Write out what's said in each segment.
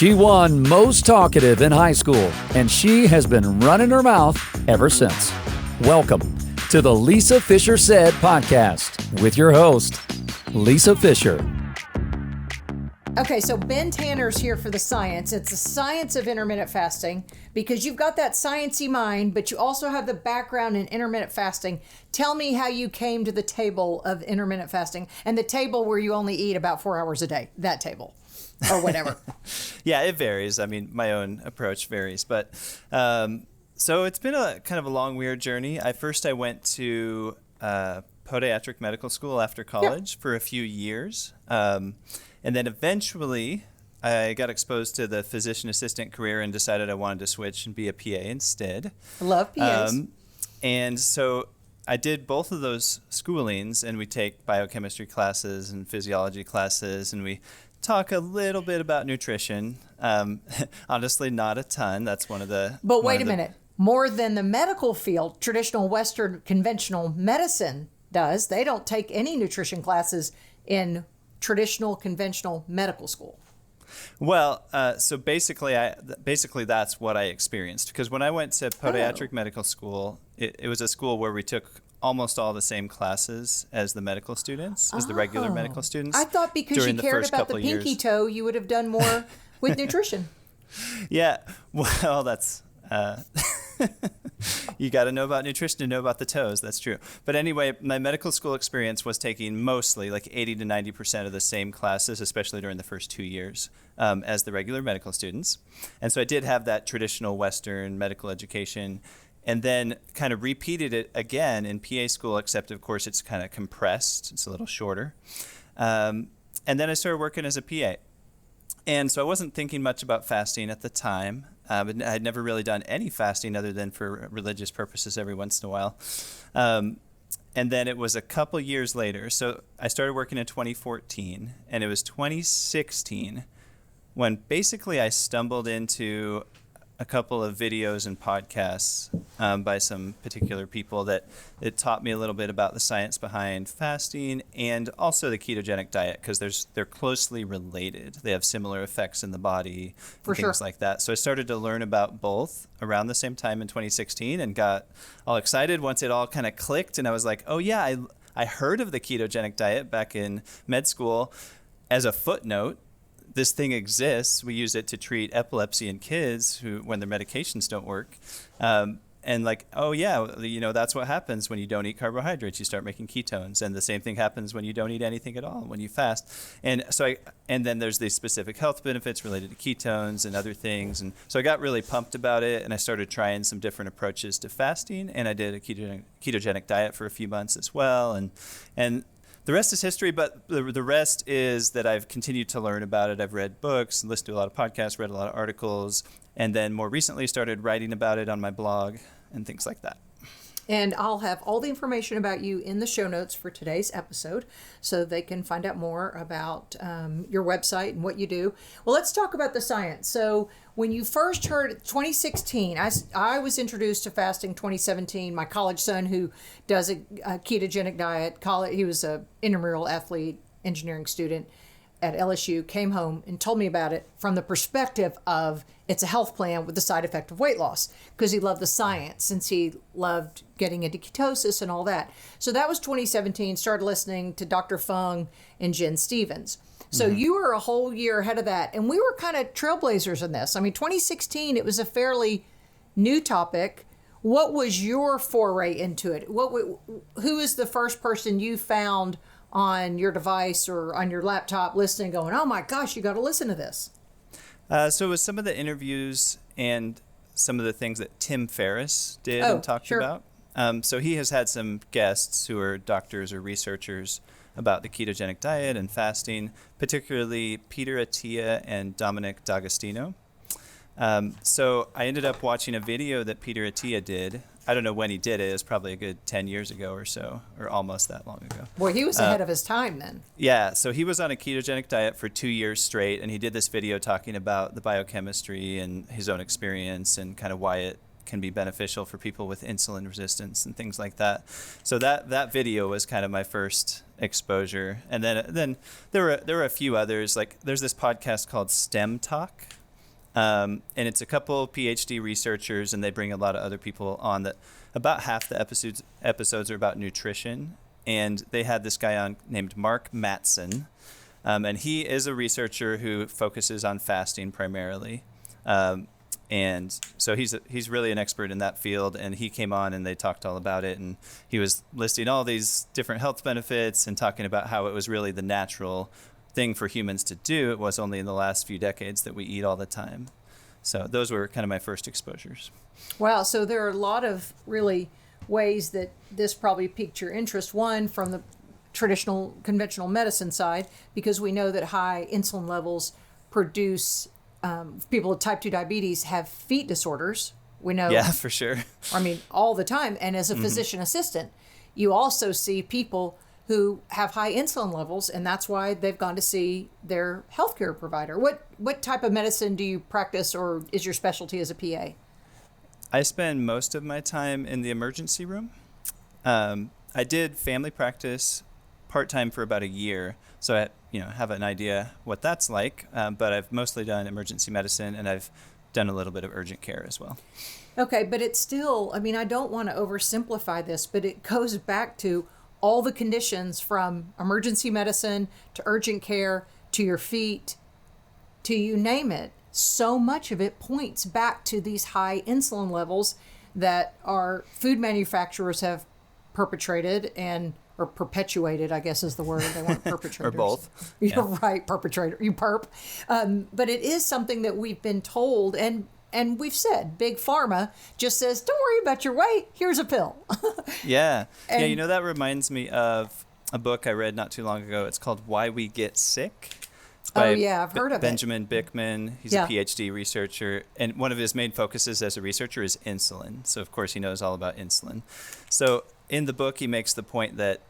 She won most talkative in high school, and she has been running her mouth ever since. Welcome to the Lisa Fisher Said podcast with your host, Lisa Fisher. Okay, so Ben Tanner's here for the science. It's the science of intermittent fasting because you've got that sciencey mind, but you also have the background in intermittent fasting. Tell me how you came to the table of intermittent fasting and the table where you only eat about 4 hours a day, that table or whatever. Yeah, it varies. I mean, my own approach varies, but so it's been a kind of a long, weird journey. I went to podiatric medical school after college for a few years. And then eventually I got exposed to the physician assistant career and decided I wanted to switch and be a PA instead. I love PAs. And so I did both of those schoolings, and we take biochemistry classes and physiology classes, and we talk a little bit about nutrition. Honestly, not a ton. That's one of the... But wait a minute. More than the medical field, traditional Western conventional medicine does. They don't take any nutrition classes in traditional conventional medical school. Well, so basically that's what I experienced, because when I went to podiatric medical school, it was a school where we took almost all the same classes as the medical students, as the regular medical students. I thought because you cared about the pinky toe, you would have done more with nutrition. Yeah, well, that's... You got to know about nutrition to know about the toes. That's true. But anyway, my medical school experience was taking mostly like 80 to 90% of the same classes, especially during the first 2 years, as the regular medical students. And so I did have that traditional Western medical education, and then kind of repeated it again in PA school, except of course it's kind of compressed. It's a little shorter. And then I started working as a PA. And so I wasn't thinking much about fasting at the time. But I had never really done any fasting other than for religious purposes every once in a while. And then it was a couple years later. So I started working in 2014, and it was 2016 when basically I stumbled into a couple of videos and podcasts by some particular people that it taught me a little bit about the science behind fasting and also the ketogenic diet, because they're closely related. They have similar effects in the body and things like that. So I started to learn about both around the same time in 2016 and got all excited once it all kind of clicked. And I was like, oh yeah, I heard of the ketogenic diet back in med school as a footnote. This thing exists. We use it to treat epilepsy in kids when their medications don't work. And like, oh yeah, that's what happens when you don't eat carbohydrates. You start making ketones, and the same thing happens when you don't eat anything at all, when you fast. And so and then there's these specific health benefits related to ketones and other things. And so I got really pumped about it, and I started trying some different approaches to fasting. And I did a ketogenic diet for a few months as well. And the rest is history, but the rest is that I've continued to learn about it. I've read books, listened to a lot of podcasts, read a lot of articles, and then more recently started writing about it on my blog and things like that. And I'll have all the information about you in the show notes for today's episode so they can find out more about your website and what you do. Well, let's talk about the science. So when you first heard 2016, I was introduced to fasting 2017. My college son, who does a ketogenic diet, he was an intramural athlete, engineering student at LSU, came home and told me about it from the perspective of it's a health plan with the side effect of weight loss, because he loved the science since he loved getting into ketosis and all that. So that was 2017, started listening to Dr. Fung and Jen Stevens. So you were a whole year ahead of that. And we were kind of trailblazers in this. I mean, 2016, it was a fairly new topic. What was your foray into it? Who is the first person you found on your device or on your laptop listening, going, oh my gosh, you got to listen to this? So it was some of the interviews and some of the things that Tim Ferriss did and talked about. So he has had some guests who are doctors or researchers about the ketogenic diet and fasting, particularly Peter Attia and Dominic D'Agostino. So I ended up watching a video that Peter Attia did. I don't know when he did it. It was probably a good 10 years ago or so, or almost that long ago. Boy, he was ahead of his time then. Yeah, so he was on a ketogenic diet for 2 years straight, and he did this video talking about the biochemistry and his own experience and kind of why it can be beneficial for people with insulin resistance and things like that. So that video was kind of my first exposure. And then there were a few others. Like there's this podcast called STEM Talk. And it's a couple PhD researchers, and they bring a lot of other people on. That about half the episodes are about nutrition. And they had this guy on named Mark Mattson. And he is a researcher who focuses on fasting primarily. And so he's really an expert in that field, and he came on and they talked all about it, and he was listing all these different health benefits and talking about how it was really the natural thing for humans to do. It was only in the last few decades that we eat all the time. So those were kind of my first exposures. Wow. So there are a lot of really ways that this probably piqued your interest. One, from the traditional conventional medicine side, because we know that high insulin levels produce people with type 2 diabetes have feet disorders. We know. Yeah, for sure. I mean, all the time. And as a physician assistant, you also see people who have high insulin levels, and that's why they've gone to see their healthcare provider. What type of medicine do you practice, or is your specialty as a PA? I spend most of my time in the emergency room. I did family practice part-time for about a year, so I have an idea what that's like, but I've mostly done emergency medicine, and I've done a little bit of urgent care as well. Okay, but it's still, I mean, I don't want to oversimplify this, but it goes back to all the conditions from emergency medicine to urgent care to your feet to you name it. So much of it points back to these high insulin levels that our food manufacturers have perpetrated or perpetuated, I guess is the word. They weren't perpetrators. Or both. You're right, perpetrator. You perp. But it is something that we've been told, and we've said, Big Pharma just says, don't worry about your weight. Here's a pill. Yeah. And, that reminds me of a book I read not too long ago. It's called Why We Get Sick. It's by I've heard of Benjamin Bickman. He's a PhD researcher, and one of his main focuses as a researcher is insulin. So, of course, he knows all about insulin. So, in the book, he makes the point that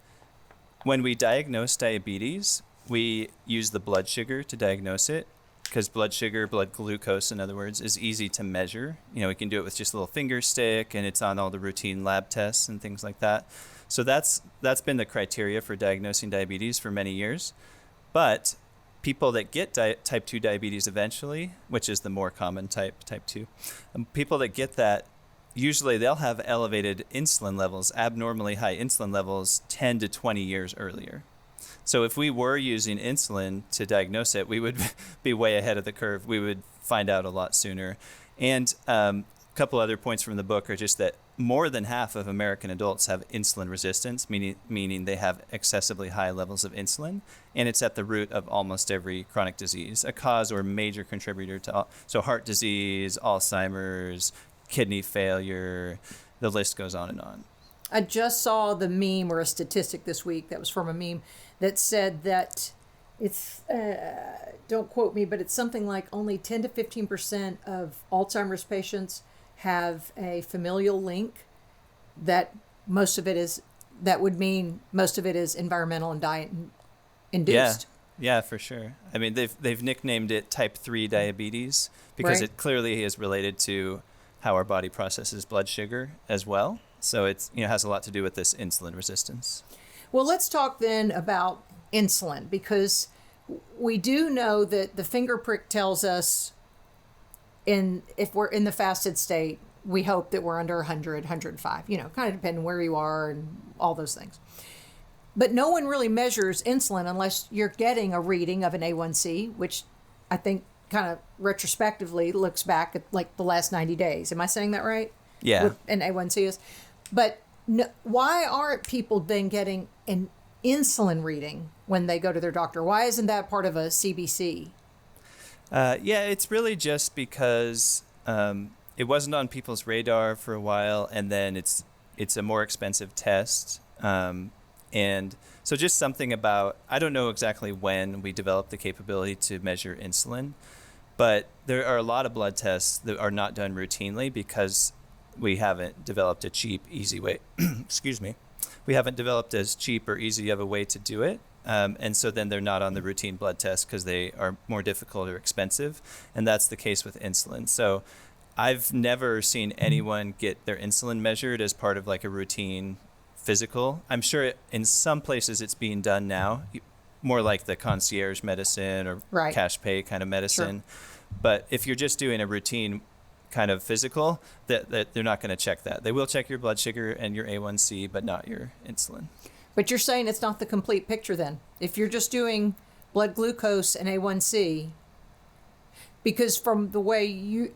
when we diagnose diabetes, we use the blood sugar to diagnose it, because blood sugar, blood glucose, in other words, is easy to measure. We can do it with just a little finger stick, and it's on all the routine lab tests and things like that. So that's been the criteria for diagnosing diabetes for many years. But people that get type 2 diabetes eventually, which is the more common type 2, people that get that, usually they'll have elevated insulin levels, abnormally high insulin levels 10 to 20 years earlier. So if we were using insulin to diagnose it, we would be way ahead of the curve. We would find out a lot sooner. And a couple other points from the book are just that more than half of American adults have insulin resistance, meaning they have excessively high levels of insulin, and it's at the root of almost every chronic disease, a cause or major contributor to so heart disease, Alzheimer's, kidney failure, the list goes on and on. I just saw the meme or a statistic this week that was from a meme that said that it's, don't quote me, but it's something like only 10 to 15% of Alzheimer's patients have a familial link, that most of it is environmental and diet induced. Yeah, for sure. I mean, they've nicknamed it type 3 diabetes because it clearly is related to how our body processes blood sugar as well. So it's has a lot to do with this insulin resistance. Well, let's talk then about insulin, because we do know that the finger prick tells us if we're in the fasted state, we hope that we're under 100, 105, kind of depending where you are and all those things. But no one really measures insulin unless you're getting a reading of an A1C, which I think kind of retrospectively looks back at like the last 90 days. Am I saying that right? Yeah. What an A1C is. But why aren't people then getting an insulin reading when they go to their doctor? Why isn't that part of a CBC? It's really just because it wasn't on people's radar for a while, and then it's a more expensive test. And so just something about, I don't know exactly when we developed the capability to measure insulin, but there are a lot of blood tests that are not done routinely because we haven't developed a cheap, easy way. Excuse me. We haven't developed as cheap or easy of a way to do it. And so then they're not on the routine blood tests because they are more difficult or expensive. And that's the case with insulin. So I've never seen anyone get their insulin measured as part of like a routine physical. I'm sure in some places it's being done now, more like the concierge medicine or cash pay kind of medicine. Sure. But if you're just doing a routine kind of physical, that they're not going to check that. They will check your blood sugar and your A1C, but not your insulin. But you're saying it's not the complete picture then. If you're just doing blood glucose and A1C, because from the way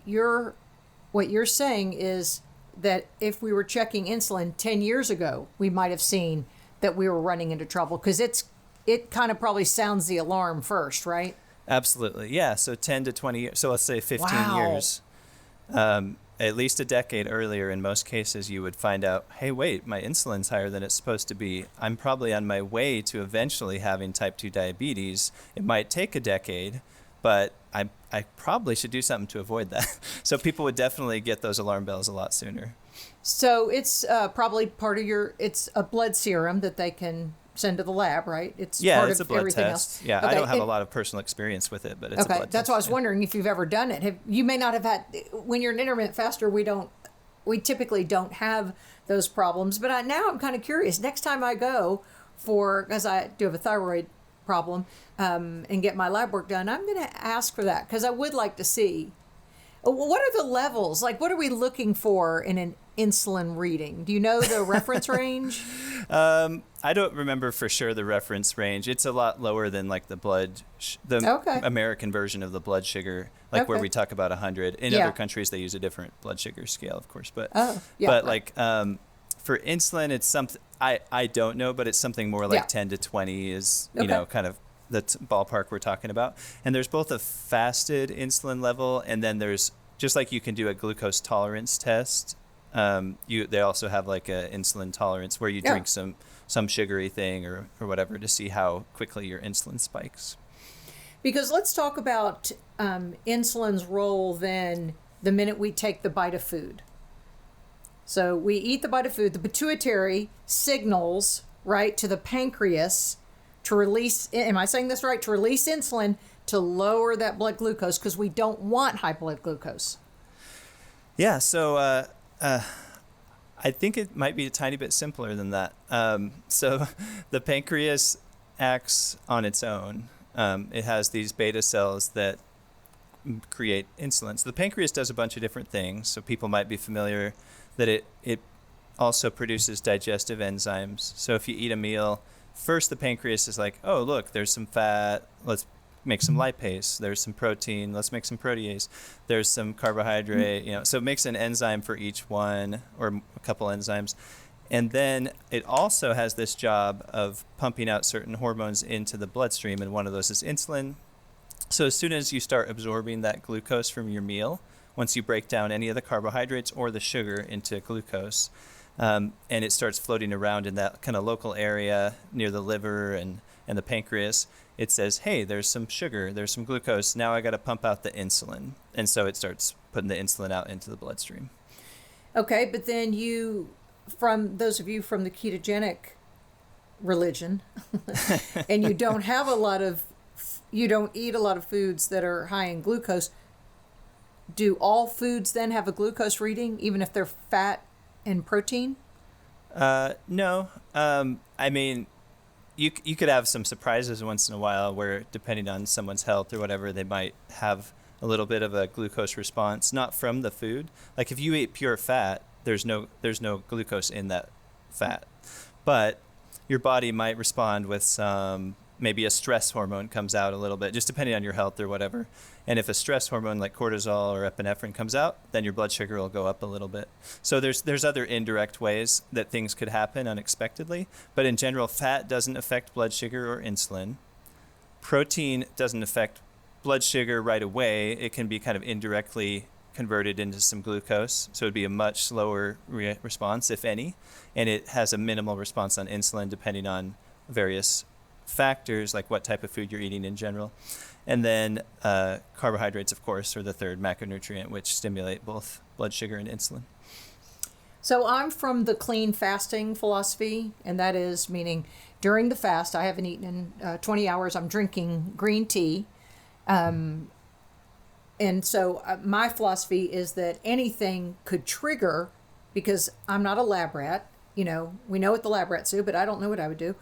what you're saying is that if we were checking insulin 10 years ago, we might have seen that we were running into trouble, because it kind of probably sounds the alarm first, right? Absolutely. Yeah. So 10 to 20 years. So let's say 15 Wow. years. At least a decade earlier, in most cases, you would find out, hey, wait, my insulin's higher than it's supposed to be. I'm probably on my way to eventually having type 2 diabetes. It might take a decade, but I probably should do something to avoid that. So people would definitely get those alarm bells a lot sooner. So it's probably part of it's a blood serum that they can send to the lab, right? It's part it's of a blood everything test. else. Yeah, Okay. I don't have a lot of personal experience with it, but it's a blood test. That's why I was yeah. wondering if you've ever done it. You may not have had, when you're an intermittent faster, we typically don't have those problems. But now I'm kind of curious. Next time I go because I do have a thyroid problem, and get my lab work done, I'm going to ask for that, because I would like to see. What are the levels? Like, what are we looking for in an insulin reading? Do you know the reference range? I don't remember for sure the reference range. It's a lot lower than like the American version of the blood sugar, where we talk about 100. In other countries, they use a different blood sugar scale, of course. But for insulin, it's something I don't know, but it's something more like 10 to 20 is kind of the ballpark we're talking about. And there's both a fasted insulin level, and then there's, just like you can do a glucose tolerance test. They also have like a insulin tolerance where you drink some sugary thing or whatever to see how quickly your insulin spikes. Because let's talk about insulin's role then the minute we take the bite of food. So we eat the bite of food, the pituitary signals, right, to the pancreas to release, am I saying this right? To release insulin to lower that blood glucose, because we don't want high blood glucose. Yeah, so I think it might be a tiny bit simpler than that. So the pancreas acts on its own. It has these beta cells that create insulin. So the pancreas does a bunch of different things. So people might be familiar that it also produces digestive enzymes. So if you eat a meal, first the pancreas is like, oh, look, there's some fat. Let's make some lipase. There's some protein. Let's make some protease. There's some carbohydrate. So it makes an enzyme for each one, or a couple enzymes. And then it also has this job of pumping out certain hormones into the bloodstream, and one of those is insulin. So as soon as you start absorbing that glucose from your meal, once you break down any of the carbohydrates or the sugar into glucose, and it starts floating around in that kind of local area near the liver and the pancreas, it says, hey, there's some sugar, there's some glucose, now I got to pump out the insulin. And so it starts putting the insulin out into the bloodstream. Okay, but then from those of you from the ketogenic religion, and you don't eat a lot of foods that are high in glucose, do all foods then have a glucose reading, even if they're fat and protein? No. I mean, you could have some surprises once in a while where, depending on someone's health or whatever, they might have a little bit of a glucose response, not from the food. Like if you eat pure fat, there's no glucose in that fat. But your body might respond with maybe a stress hormone comes out a little bit, just depending on your health or whatever. And if a stress hormone like cortisol or epinephrine comes out, then your blood sugar will go up a little bit. So there's other indirect ways that things could happen unexpectedly. But in general, fat doesn't affect blood sugar or insulin. Protein doesn't affect blood sugar right away. It can be kind of indirectly converted into some glucose. So it'd be a much slower response, if any. And it has a minimal response on insulin depending on various factors, like what type of food you're eating in general. And then carbohydrates, of course, are the third macronutrient, which stimulate both blood sugar and insulin. So I'm from the clean fasting philosophy, and that is meaning during the fast, I haven't eaten in 20 hours, I'm drinking green tea. And so my philosophy is that anything could trigger, because I'm not a lab rat, we know what the lab rats do, but I don't know what I would do.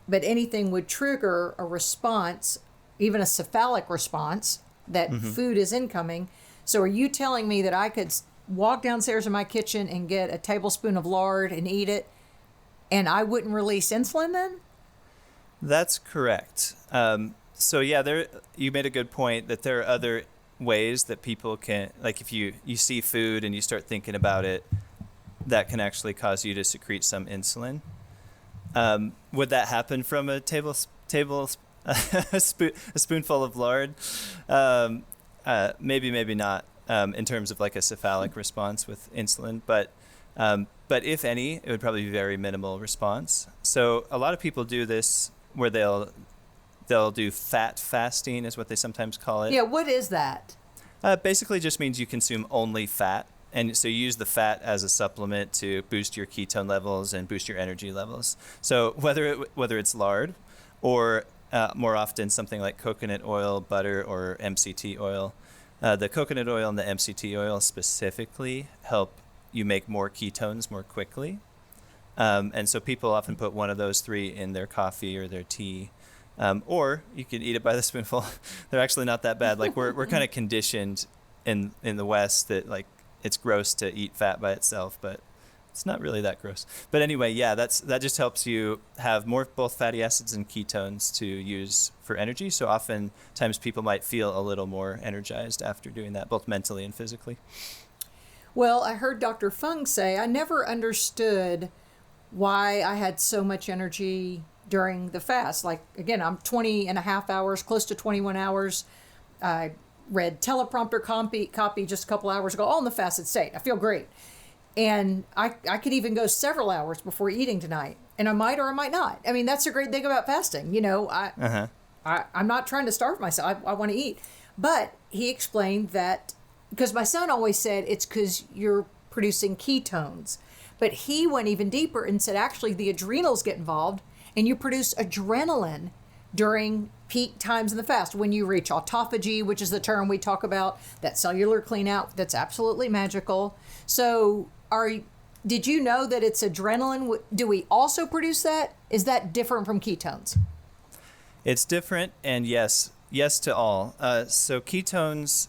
But anything would trigger a response, even a cephalic response, that food is incoming. So are you telling me that I could walk downstairs in my kitchen and get a tablespoon of lard and eat it, and I wouldn't release insulin then? That's correct. So yeah, you made a good point that there are other ways that people can, like if you see food and you start thinking about it, that can actually cause you to secrete some insulin. Would that happen from a a spoonful of lard? Maybe not, in terms of like a cephalic response with insulin, but if any, it would probably be very minimal response. So a lot of people do this where they'll do fat fasting, is what they sometimes call it. Yeah, what is that? Basically just means you consume only fat. And so you use the fat as a supplement to boost your ketone levels and boost your energy levels. So whether it's lard or more often something like coconut oil, butter, or MCT oil. The coconut oil and the MCT oil specifically help you make more ketones more quickly. And so people often put one of those three in their coffee or their tea. Or you can eat it by the spoonful. They're actually not that bad. Like we're kind of conditioned in the West that like it's gross to eat fat by itself, but it's not really that gross. But anyway, yeah, that just helps you have both fatty acids and ketones to use for energy. So oftentimes people might feel a little more energized after doing that, both mentally and physically. Well, I heard Dr. Fung say, I never understood why I had so much energy during the fast. Like, again, I'm 20 and a half hours, close to 21 hours. I read teleprompter copy just a couple hours ago, all in the fasted state. I feel great. And I could even go several hours before eating tonight. And I might or I might not. I mean, that's the great thing about fasting. You know, I'm not trying to starve myself. I want to eat. But he explained that, because my son always said it's because you're producing ketones. But he went even deeper and said, actually, the adrenals get involved and you produce adrenaline during peak times in the fast when you reach autophagy, which is the term we talk about, that cellular clean out that's absolutely magical. So did you know that it's adrenaline? Do we also produce that? Is that different from ketones? It's different, and yes to all. So ketones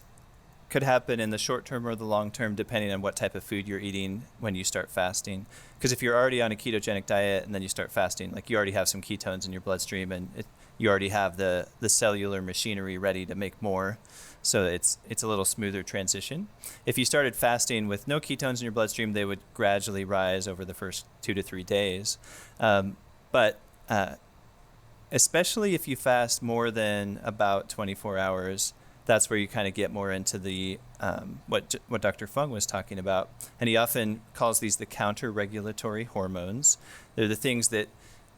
could happen in the short term or the long term, depending on what type of food you're eating when you start fasting. Because if you're already on a ketogenic diet and then you start fasting, like you already have some ketones in your bloodstream, and you already have the cellular machinery ready to make more. So it's a little smoother transition. If you started fasting with no ketones in your bloodstream, they would gradually rise over the first 2 to 3 days. But especially if you fast more than about 24 hours, that's where you kind of get more into the what Dr. Fung was talking about. And he often calls these the counter-regulatory hormones. They're the things that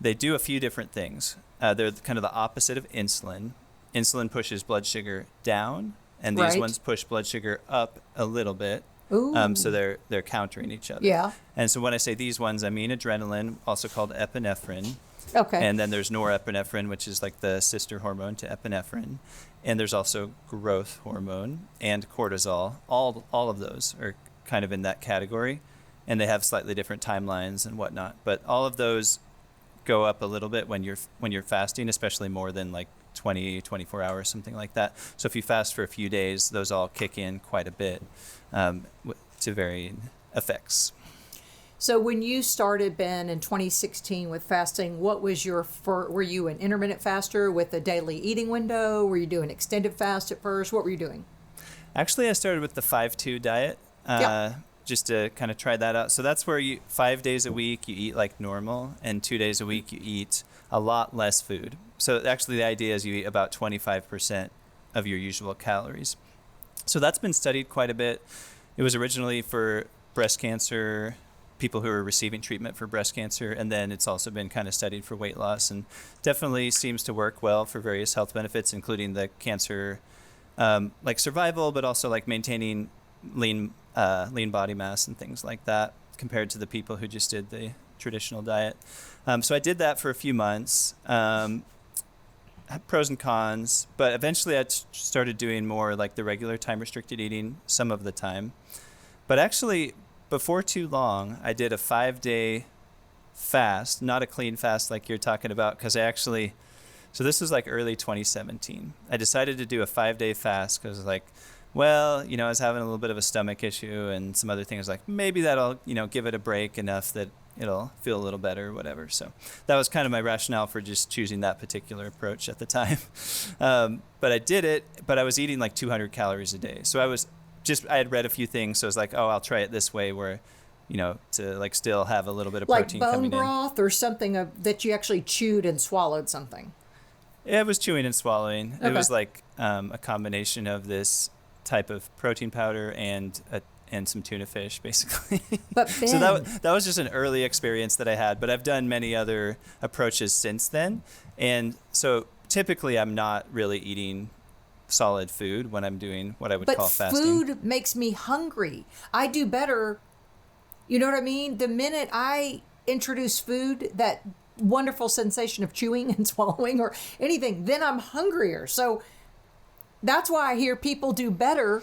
they do a few different things. They're kind of the opposite of insulin. Insulin pushes blood sugar down, and these ones push blood sugar up a little bit. So they're countering each other. Yeah. And so when I say these ones, I mean adrenaline, also called epinephrine. Okay. And then there's norepinephrine, which is like the sister hormone to epinephrine. And there's also growth hormone and cortisol. All of those are kind of in that category, and they have slightly different timelines and whatnot. But all of those go up a little bit when you're fasting, especially more than like 24 hours, something like that. So if you fast for a few days, those all kick in quite a bit to varying effects. So when you started, Ben, in 2016 with fasting, what was were you an intermittent faster with a daily eating window? Were you doing extended fast at first? What were you doing? Actually, I started with the 5-2 diet. Just to kind of try that out. So that's where 5 days a week you eat like normal, and 2 days a week you eat a lot less food. So actually the idea is you eat about 25% of your usual calories. So that's been studied quite a bit. It was originally for breast cancer, people who are receiving treatment for breast cancer, and then it's also been kind of studied for weight loss, and definitely seems to work well for various health benefits, including the cancer, like survival, but also like maintaining lean body mass and things like that, compared to the people who just did the traditional diet. So I did that for a few months, pros and cons, but eventually I started doing more like the regular time restricted eating some of the time. But actually, before too long, I did a 5-day fast, not a clean fast like you're talking about, because I actually So this was like early 2017. I decided to do a 5-day fast because like, well, I was having a little bit of a stomach issue and some other things, like maybe that'll, give it a break enough that it'll feel a little better or whatever. So that was kind of my rationale for just choosing that particular approach at the time. But I did it, but I was eating like 200 calories a day. So I had read a few things. So I was like, oh, I'll try it this way where, to like still have a little bit of protein coming in. Like bone broth or something that you actually chewed and swallowed something? Yeah, it was chewing and swallowing. Okay. It was like a combination of this type of protein powder and some tuna fish, basically. But Ben, so that was just an early experience that I had. But I've done many other approaches since then. And so typically I'm not really eating solid food when I'm doing what I would call fasting. But food makes me hungry. I do better. You know what I mean? The minute I introduce food, that wonderful sensation of chewing and swallowing or anything, then I'm hungrier. So that's why I hear people do better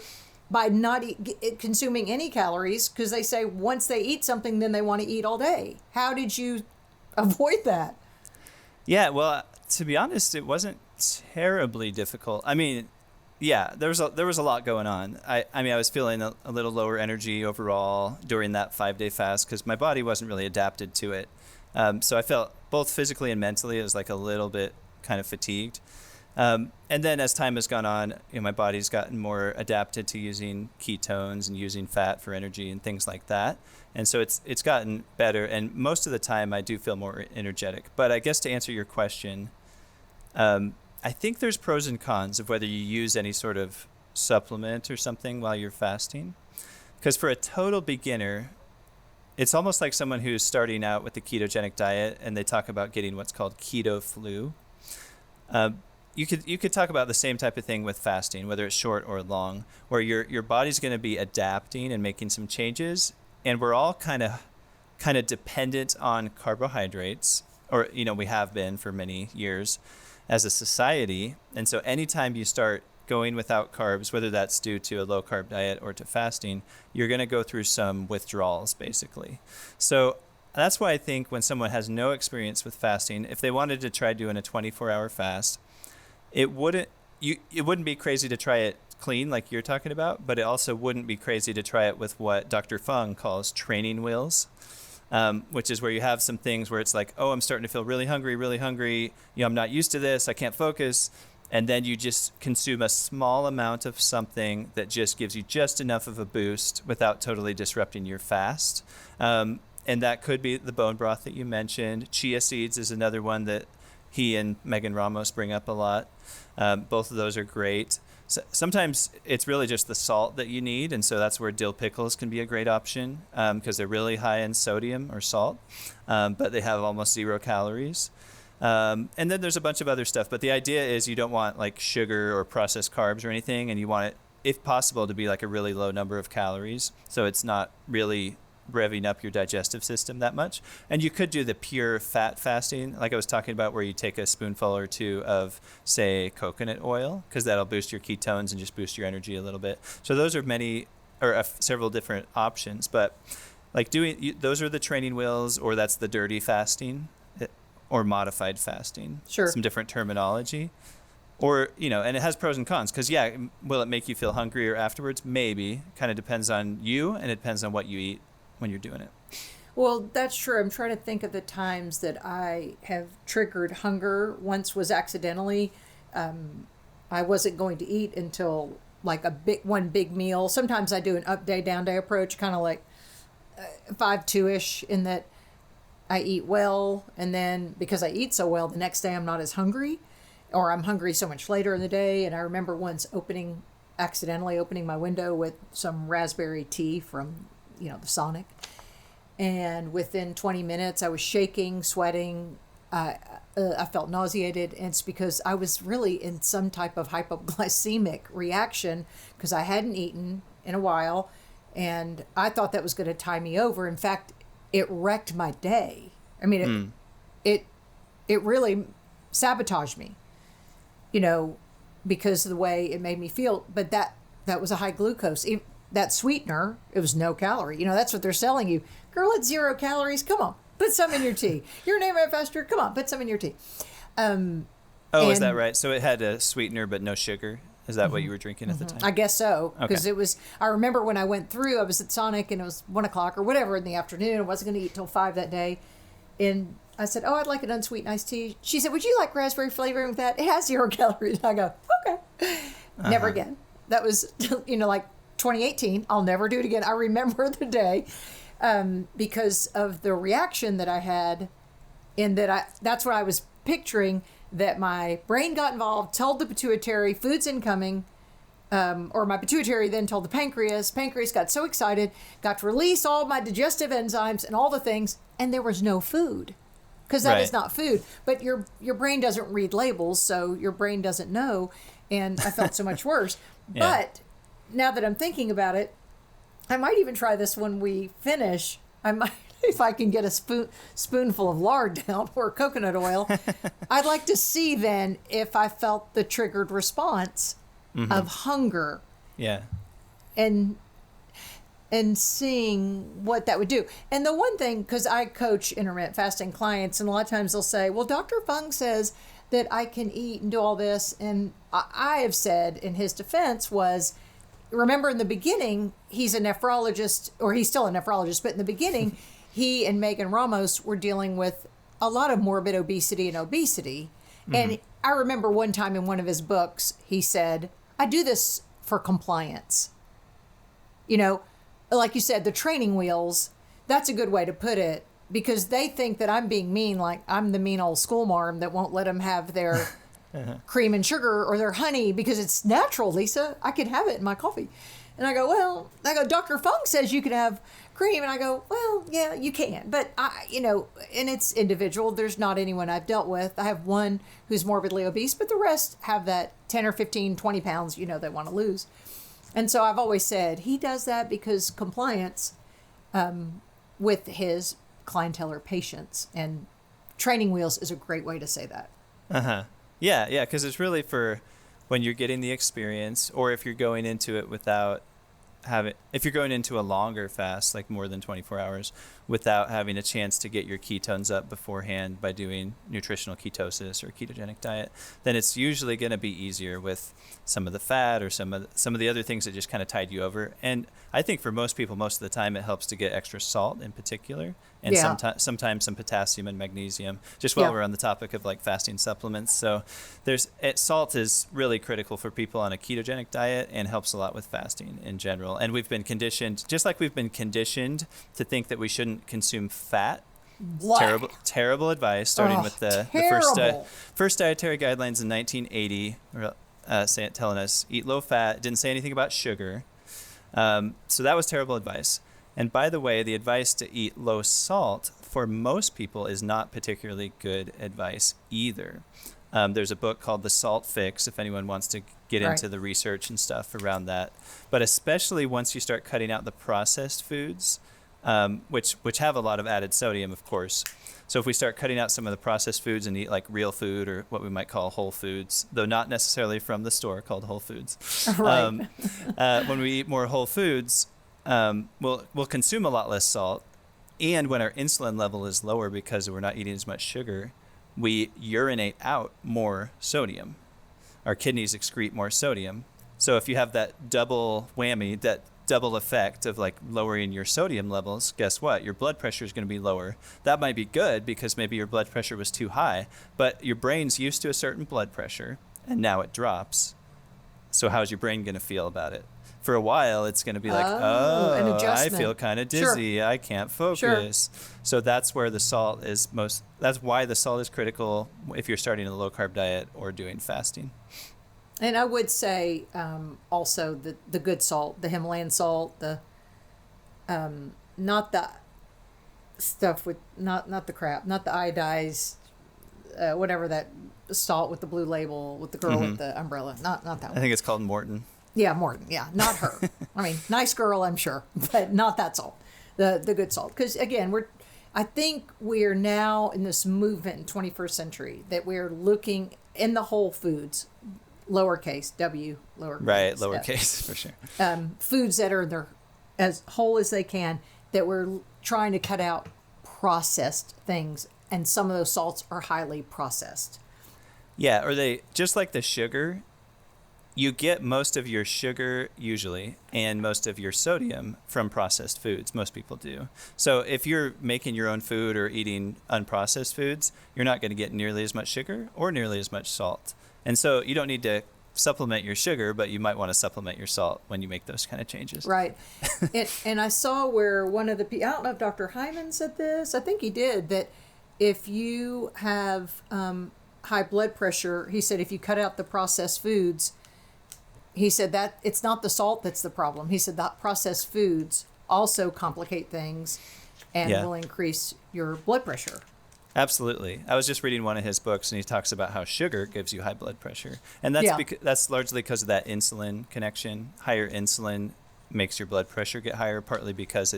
by not consuming any calories, because they say once they eat something, then they want to eat all day. How did you avoid that? Yeah, well, to be honest, it wasn't terribly difficult. I mean, yeah, there was a lot going on. I was feeling a little lower energy overall during that 5-day fast because my body wasn't really adapted to it. So I felt both physically and mentally, it was like a little bit kind of fatigued. And then as time has gone on, my body's gotten more adapted to using ketones and using fat for energy and things like that. And so it's gotten better. And most of the time I do feel more energetic. But I guess to answer your question, I think there's pros and cons of whether you use any sort of supplement or something while you're fasting. Because for a total beginner, it's almost like someone who's starting out with the ketogenic diet and they talk about getting what's called keto flu. You could talk about the same type of thing with fasting, whether it's short or long, where your body's going to be adapting and making some changes, and we're all kind of dependent on carbohydrates, or we have been for many years as a society. And so anytime you start going without carbs, whether that's due to a low carb diet or to fasting, you're going to go through some withdrawals basically. So that's why I think when someone has no experience with fasting, if they wanted to try doing a 24-hour fast, it wouldn't be crazy to try it clean like you're talking about, but it also wouldn't be crazy to try it with what Dr. Fung calls training wheels, which is where you have some things where it's like, oh, I'm starting to feel really hungry. I'm not used to this. I can't focus. And then you just consume a small amount of something that just gives you just enough of a boost without totally disrupting your fast. And that could be the bone broth that you mentioned. Chia seeds is another one that he and Megan Ramos bring up a lot. Both of those are great. So sometimes it's really just the salt that you need, and so that's where dill pickles can be a great option because they're really high in sodium or salt, but they have almost 0 calories. And then there's a bunch of other stuff, but the idea is you don't want like sugar or processed carbs or anything, and you want it, if possible, to be like a really low number of calories, so it's not really revving up your digestive system that much. And you could do the pure fat fasting, like I was talking about, where you take a spoonful or two of, say, coconut oil, because that'll boost your ketones and just boost your energy a little bit. So those are several different options, but like those are the training wheels, or that's the dirty fasting or modified fasting. Sure. Some different terminology. Or, and it has pros and cons, because, yeah, will it make you feel hungrier afterwards? Maybe. Kind of depends on you, and it depends on what you eat when you're doing it. Well, that's true. I'm trying to think of the times that I have triggered hunger. Once was accidentally. I wasn't going to eat until like one big meal. Sometimes I do an up day, down day approach, kind of like 5-2-ish, in that I eat well, and then because I eat so well, the next day I'm not as hungry, or I'm hungry so much later in the day. And I remember once accidentally opening my window with some raspberry tea from the Sonic, and within 20 minutes I was shaking, sweating. I felt nauseated, and it's because I was really in some type of hypoglycemic reaction because I hadn't eaten in a while, and I thought that was going to tie me over. In fact, it wrecked my day. I mean, it really sabotaged me, because of the way it made me feel. But that was a high glucose. That sweetener, it was no calorie. That's what they're selling you. Girl, it's 0 calories. Come on, put some in your tea. You're an intermittent faster. Come on, put some in your tea. Oh, is that right? So it had a sweetener but no sugar? Is that what you were drinking at the time? I guess so, because Okay. it was, I remember when I went through, I was at Sonic and it was 1 o'clock or whatever in the afternoon. I wasn't going to eat till 5 that day. And I said, oh, I'd like an unsweetened iced tea. She said, would you like raspberry flavoring with that? It has 0 calories. I go, okay. Never again. That was, like 2018. I'll never do it again. I remember the day because of the reaction that I had, and that's what I was picturing, that my brain got involved, told the pituitary, food's incoming, or my pituitary then told the pancreas. Pancreas got so excited, got to release all my digestive enzymes and all the things, and there was no food. Because that is not food. But your brain doesn't read labels, so your brain doesn't know. And I felt so much worse. Yeah. But now that I'm thinking about it, I might even try this when we finish. I might, if I can get a spoonful of lard down or coconut oil. I'd like to see then if I felt the triggered response of hunger. Yeah. And seeing what that would do. And the one thing, because I coach intermittent fasting clients, and a lot of times they'll say, well, Dr. Fung says that I can eat and do all this. And I have said in his defense was, remember in the beginning, he's a nephrologist, or he's still a nephrologist, but in the beginning, he and Megan Ramos were dealing with a lot of morbid obesity and obesity. And I remember one time in one of his books, he said, I do this for compliance. Like you said, the training wheels, that's a good way to put it, because they think that I'm being mean, like I'm the mean old school marm that won't let them have their cream and sugar or their honey because it's natural, Lisa. I can have it in my coffee. And I go, Dr. Fung says you can have cream. And I go, well, yeah, you can. But, and it's individual. There's not anyone I've dealt with. I have one who's morbidly obese, but the rest have that 10 or 15, 20 pounds, they want to lose. And so I've always said he does that because compliance with his clientele or patients, and training wheels is a great way to say that. Yeah, because it's really for when you're getting the experience, or if you're going into it if you're going into a longer fast, like more than 24 hours, without having a chance to get your ketones up beforehand by doing nutritional ketosis or ketogenic diet, then it's usually going to be easier with some of the fat or some of the other things that just kind of tide you over. And I think for most people, most of the time, it helps to get extra salt in particular, and sometimes some potassium and magnesium, just while we're on the topic of like fasting supplements. So salt is really critical for people on a ketogenic diet and helps a lot with fasting in general. And we've been conditioned, just like we've been conditioned to think that we shouldn't consume fat. Terrible advice, starting with the first dietary guidelines in 1980, telling us eat low fat, didn't say anything about sugar. So that was terrible advice. And by the way, the advice to eat low salt for most people is not particularly good advice either. There's a book called The Salt Fix, if anyone wants to get into the research and stuff around that. But especially once you start cutting out the processed foods, which have a lot of added sodium, of course. So if we start cutting out some of the processed foods and eat like real food, or what we might call whole foods, though not necessarily from the store, called Whole Foods. When we eat more whole foods, we'll consume a lot less salt. And when our insulin level is lower because we're not eating as much sugar, we urinate out more sodium. Our kidneys excrete more sodium. So if you have that double whammy, that double effect of like lowering your sodium levels, guess what? Your blood pressure is going to be lower. That might be good because maybe your blood pressure was too high, but your brain's used to a certain blood pressure and now it drops. So how's your brain going to feel about it? For a while, it's going to be like, an I adjustment. feel kind of dizzy. Sure. I can't focus. Sure. So that's where the salt is that's why the salt is critical if you're starting a low carb diet or doing fasting. And I would say also the good salt, the Himalayan salt, the not the stuff with not the crap, not the iodized, whatever that salt with the blue label with the girl with the umbrella, not that one. I think it's called Morton. Yeah, Morton. Yeah, not her. I mean, nice girl, I'm sure, but not that salt. The good salt, because again, I think we're now in this movement in 21st century that we're looking in the whole foods. Lowercase W, lowercase. Right, lowercase, for sure. Foods that are as whole as they can, that we're trying to cut out processed things, and some of those salts are highly processed. Yeah, or they, just like the sugar, you get most of your sugar usually and most of your sodium from processed foods. Most people do. So if you're making your own food or eating unprocessed foods, you're not going to get nearly as much sugar or nearly as much salt. And so you don't need to supplement your sugar, but you might want to supplement your salt when you make those kind of changes. Right. And I saw where one of the, I don't know if Dr. Hyman said this, I think he did, that if you have high blood pressure, he said if you cut out the processed foods, he said that it's not the salt that's the problem. He said that processed foods also complicate things and will increase your blood pressure. Absolutely. I was just reading one of his books, and he talks about how sugar gives you high blood pressure. And that's that's largely because of that insulin connection. Higher insulin makes your blood pressure get higher, partly because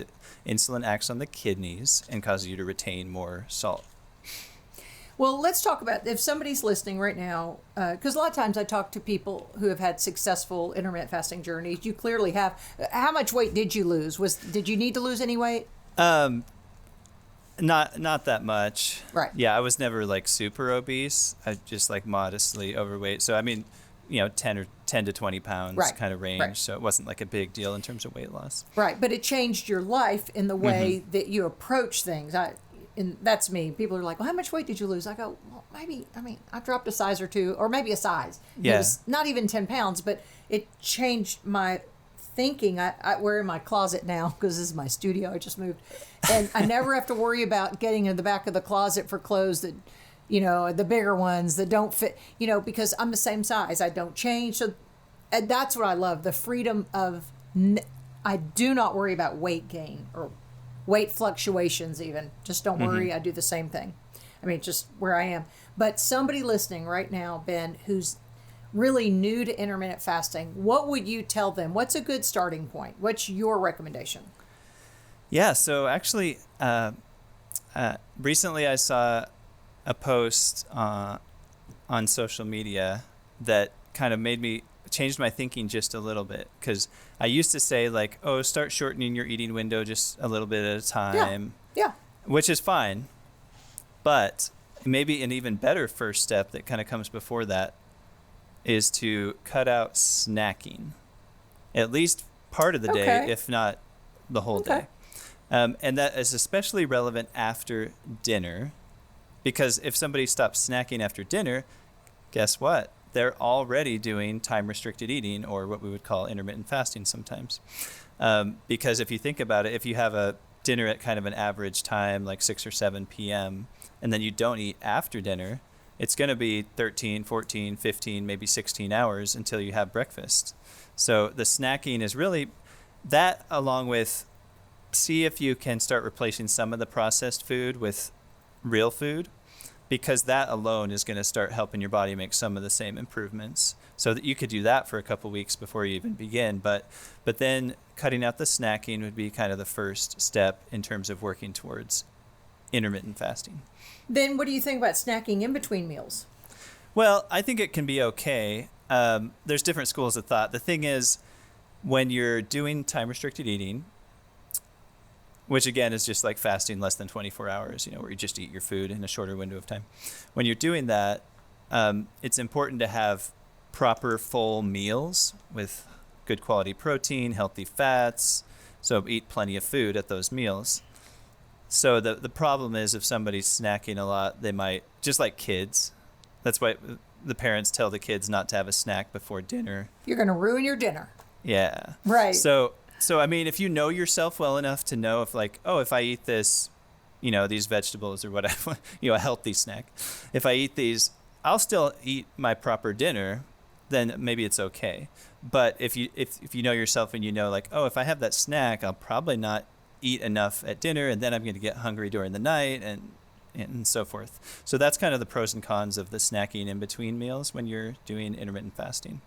insulin acts on the kidneys and causes you to retain more salt. Well, let's talk about if somebody's listening right now, because a lot of times I talk to people who have had successful intermittent fasting journeys. You clearly have. How much weight did you lose? Did you need to lose any weight? Not that much. Right. Yeah, I was never like super obese. I just like modestly overweight. So I mean, 10 to 20 pounds kind of range. Right. So it wasn't like a big deal in terms of weight loss. Right, but it changed your life in the way that you approach things. And that's me. People are like, well, how much weight did you lose? I go, well, I dropped a size or two, or maybe a size. Yeah. It was not even 10 pounds, but it changed my thinking. We're in my closet now because this is my studio. I just moved. And I never have to worry about getting in the back of the closet for clothes that, the bigger ones that don't fit, because I'm the same size. I don't change. So and that's what I love, the freedom of, I do not worry about weight gain or weight fluctuations even. Just don't worry. I do the same thing. Just where I am. But somebody listening right now, Ben, who's really new to intermittent fasting, what would you tell them? What's a good starting point? What's your recommendation? Yeah, so actually, recently I saw a post on social media that kind of changed my thinking just a little bit, because I used to say like, start shortening your eating window just a little bit at a time. Yeah. Which is fine. But maybe an even better first step that kind of comes before that is to cut out snacking, at least part of the day, if not the whole day. And that is especially relevant after dinner, because if somebody stops snacking after dinner, guess what? They're already doing time-restricted eating, or what we would call intermittent fasting sometimes. Because if you think about it, if you have a dinner at kind of an average time, like 6 or 7 p.m., and then you don't eat after dinner, it's going to be 13, 14, 15, maybe 16 hours until you have breakfast. So the snacking is really that, along with see if you can start replacing some of the processed food with real food, because that alone is going to start helping your body make some of the same improvements. So that you could do that for a couple weeks before you even begin. But then cutting out the snacking would be kind of the first step in terms of working towards intermittent fasting. Then what do you think about snacking in between meals? Well, I think it can be okay. There's different schools of thought. The thing is, when you're doing time-restricted eating, which again is just like fasting less than 24 hours, where you just eat your food in a shorter window of time. When you're doing that, it's important to have proper full meals with good quality protein, healthy fats. So eat plenty of food at those meals. So the problem is, if somebody's snacking a lot, they might, just like kids, that's why the parents tell the kids not to have a snack before dinner. You're going to ruin your dinner. Yeah. Right. So if you know yourself well enough to know if I eat this, these vegetables or whatever, a healthy snack, if I eat these, I'll still eat my proper dinner, then maybe it's okay. But if you know yourself and if I have that snack, I'll probably not eat enough at dinner, and then I'm going to get hungry during the night and so forth. So that's kind of the pros and cons of the snacking in between meals when you're doing intermittent fasting.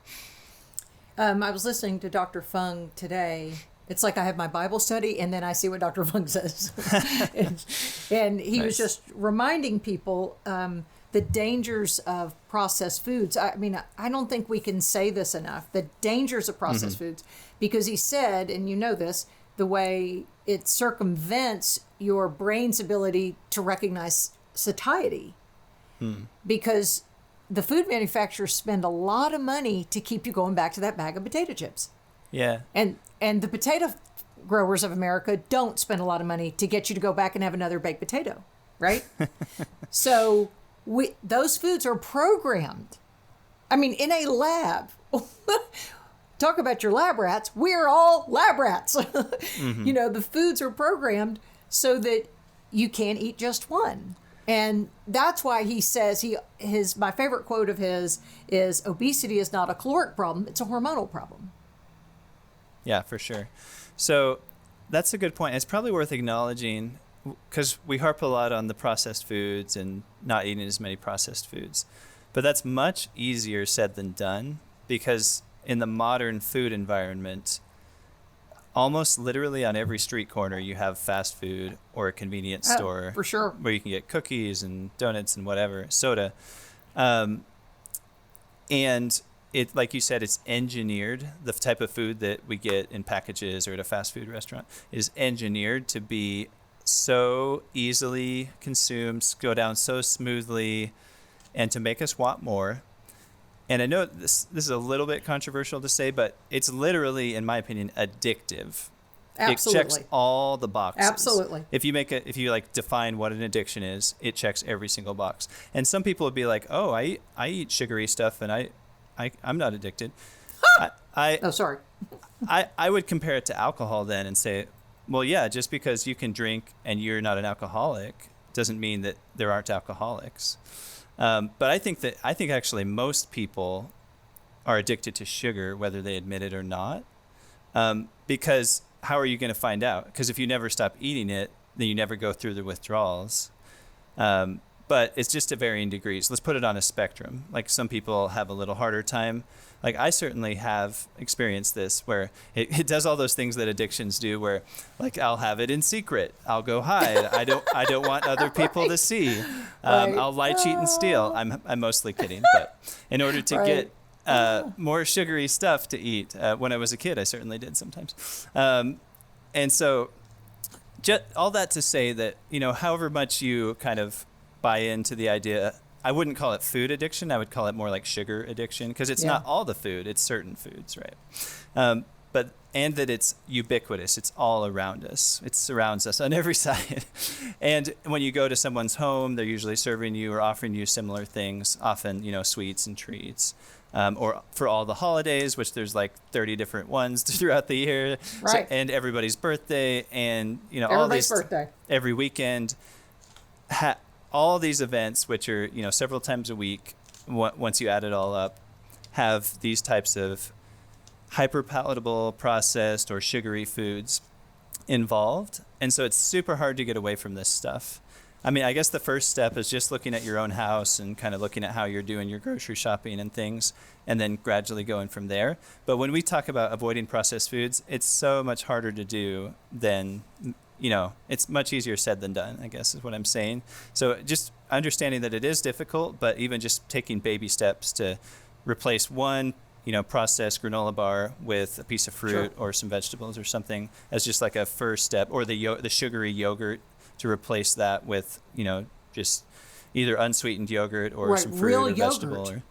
I was listening to Dr. Fung today. It's like I have my Bible study, and then I see what Dr. Fung says. and he was just reminding people the dangers of processed foods. I don't think we can say this enough, the dangers of processed foods, because he said, and you know this, the way it circumvents your brain's ability to recognize satiety. Because the food manufacturers spend a lot of money to keep you going back to that bag of potato chips. Yeah. And the potato growers of America don't spend a lot of money to get you to go back and have another baked potato, right? So those foods are programmed. I mean, in a lab. Talk about your lab rats. We're all lab rats. You know, the foods are programmed so that you can't eat just one. And that's why he says my favorite quote of his is, obesity is not a caloric problem, it's a hormonal problem. Yeah, for sure. So that's a good point. It's probably worth acknowledging, because we harp a lot on the processed foods and not eating as many processed foods. But that's much easier said than done, because in the modern food environment, almost literally on every street corner, you have fast food or a convenience store. For sure. Where you can get cookies and donuts and whatever, soda. And it, like you said, it's engineered. The type of food that we get in packages or at a fast food restaurant is engineered to be so easily consumed, go down so smoothly, and to make us want more. And I know this is a little bit controversial to say, but it's literally, in my opinion, addictive. Absolutely. It checks all the boxes. Absolutely. If you like define what an addiction is, it checks every single box. And some people would be like, "Oh, I eat sugary stuff, and I'm not addicted." Sorry. I would compare it to alcohol then and say, well, yeah, just because you can drink and you're not an alcoholic doesn't mean that there aren't alcoholics. But I think actually most people are addicted to sugar, whether they admit it or not. Because how are you going to find out? Because if you never stop eating it, then you never go through the withdrawals. But it's just to varying degrees. Let's put it on a spectrum. Like some people have a little harder time. Like I certainly have experienced this where it does all those things that addictions do, where like I'll have it in secret. I'll go hide. I don't want other people to see. I'll lie, cheat, and steal. I'm mostly kidding. But in order to get more sugary stuff to eat, when I was a kid, I certainly did sometimes. And so just all that to say that, you know, however much you kind of buy into the idea, I wouldn't call it food addiction. I would call it more like sugar addiction, because it's not all the food, it's certain foods, right? And that it's ubiquitous. It's all around us. It surrounds us on every side. And when you go to someone's home, they're usually serving you or offering you similar things, often, you know, sweets and treats. Or for all the holidays, which there's like 30 different ones throughout the year. Right. So, and everybody's birthday, and, you know, Everybody's birthday. Every weekend. All these events, which are, you know, several times a week, once you add it all up, have these types of hyperpalatable, processed, or sugary foods involved. And so it's super hard to get away from this stuff. I mean, I guess the first step is just looking at your own house and kind of looking at how you're doing your grocery shopping and things, and then gradually going from there. But when we talk about avoiding processed foods, it's so much harder to do than, you know, it's much easier said than done, I guess is what I'm saying. So just understanding that it is difficult, but even just taking baby steps to replace one, you know, processed granola bar with a piece of fruit or some vegetables or something as just like a first step, or the sugary yogurt, to replace that with, you know, just either unsweetened yogurt or some fruit or vegetable or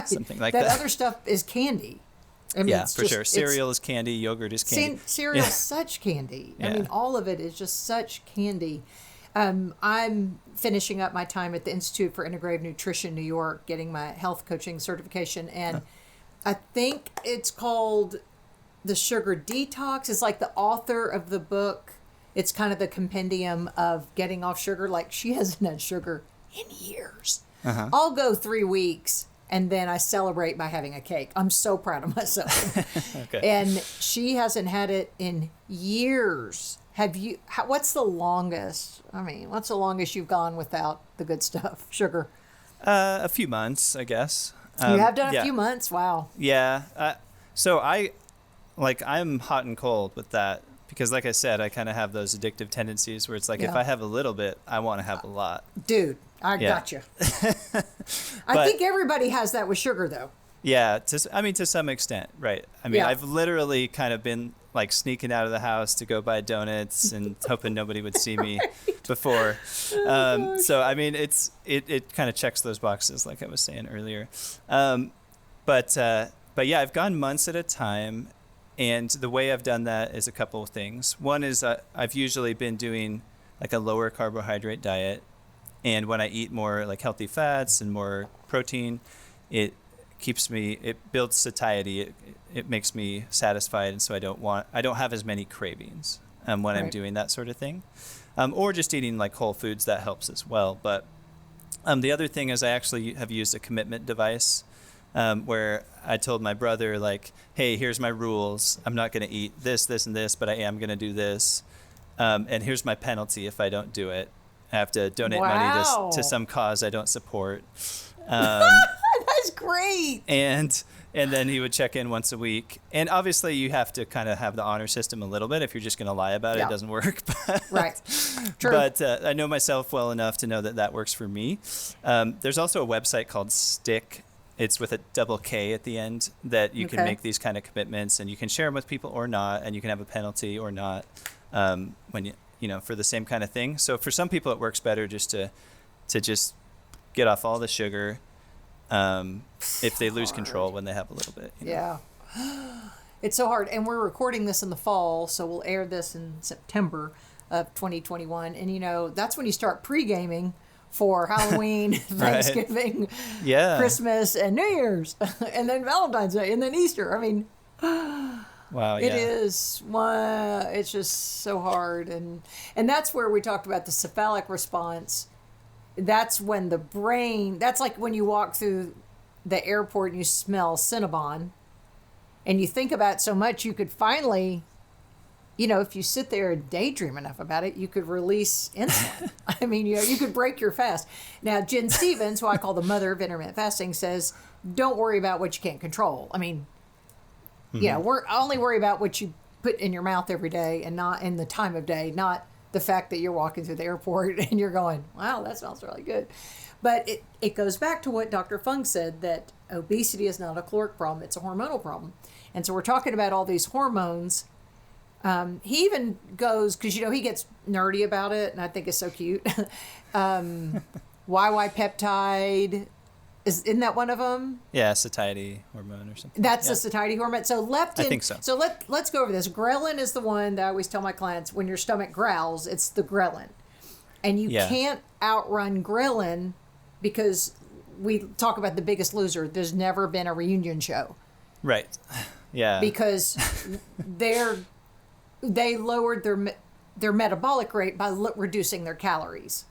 something like that. That other stuff is candy. I mean, for sure. Cereal is candy. Yogurt is candy. Cereal is such candy. I mean, all of it is just such candy. I'm finishing up my time at the Institute for Integrative Nutrition, New York, getting my health coaching certification. And I think it's called The Sugar Detox. It's like the author of the book. It's kind of the compendium of getting off sugar. Like, she hasn't had sugar in years. I'll go 3 weeks, and then I celebrate by having a cake. I'm so proud of myself. And she hasn't had it in years. Have you? What's the longest? I mean, what's the longest you've gone without the good stuff, sugar? A few months, I guess. You have done a few months? Wow. Yeah. So I'm hot and cold with that. Because like I said, I kind of have those addictive tendencies where it's like, if I have a little bit, I want to have a lot. Dude, I got you. I think everybody has that with sugar, though. Yeah. To some extent, right. I mean, I've literally kind of been like sneaking out of the house to go buy donuts and hoping nobody would see me before. So, I mean, it kind of checks those boxes, like I was saying earlier. But yeah, I've gone months at a time. And the way I've done that is a couple of things. One is I've usually been doing like a lower carbohydrate diet. And when I eat more like healthy fats and more protein, it builds satiety. It makes me satisfied. And so I don't have as many cravings when I'm doing that sort of thing. Or just eating like whole foods, that helps as well. But the other thing is I actually have used a commitment device. Where I told my brother, like, hey, here's my rules. I'm not going to eat this, this, and this, but I am going to do this. And here's my penalty if I don't do it. I have to donate money to some cause I don't support. That's great. And then he would check in once a week. And obviously you have to kind of have the honor system a little bit. If you're just going to lie about it, it doesn't work. Right. True. But I know myself well enough to know that works for me. There's also a website called Stick. It's with a double K at the end that you can make these kind of commitments, and you can share them with people or not, and you can have a penalty or not when for the same kind of thing. So for some people, it works better just to just get off all the sugar if they lose control when they have a little bit. Yeah. It's so hard. And we're recording this in the fall, so we'll air this in September of 2021. And, that's when you start pre-gaming for Halloween, Thanksgiving, Christmas, and New Year's, and then Valentine's Day, and then Easter. I mean, wow, it is. It's just so hard, and that's where we talked about the cephalic response. That's when the brain. That's like when you walk through the airport and you smell Cinnabon, and you think about it so much, you could finally. If you sit there and daydream enough about it, you could release insulin. I mean, you could break your fast. Now, Jen Stevens, who I call the mother of intermittent fasting, says, don't worry about what you can't control. I mean, we're only worry about what you put in your mouth every day and not in the time of day, not the fact that you're walking through the airport and you're going, wow, that smells really good. But it goes back to what Dr. Fung said, that obesity is not a caloric problem, it's a hormonal problem. And so we're talking about all these hormones. He even goes, because, he gets nerdy about it, and I think it's so cute. YY peptide, isn't that one of them? Yeah, satiety hormone or something. That's the satiety hormone. So leptin. I think so. So let's go over this. Ghrelin is the one that I always tell my clients, when your stomach growls, it's the ghrelin. And you can't outrun ghrelin, because we talk about The Biggest Loser. There's never been a reunion show. Right. Yeah. Because they lowered their metabolic rate by reducing their calories.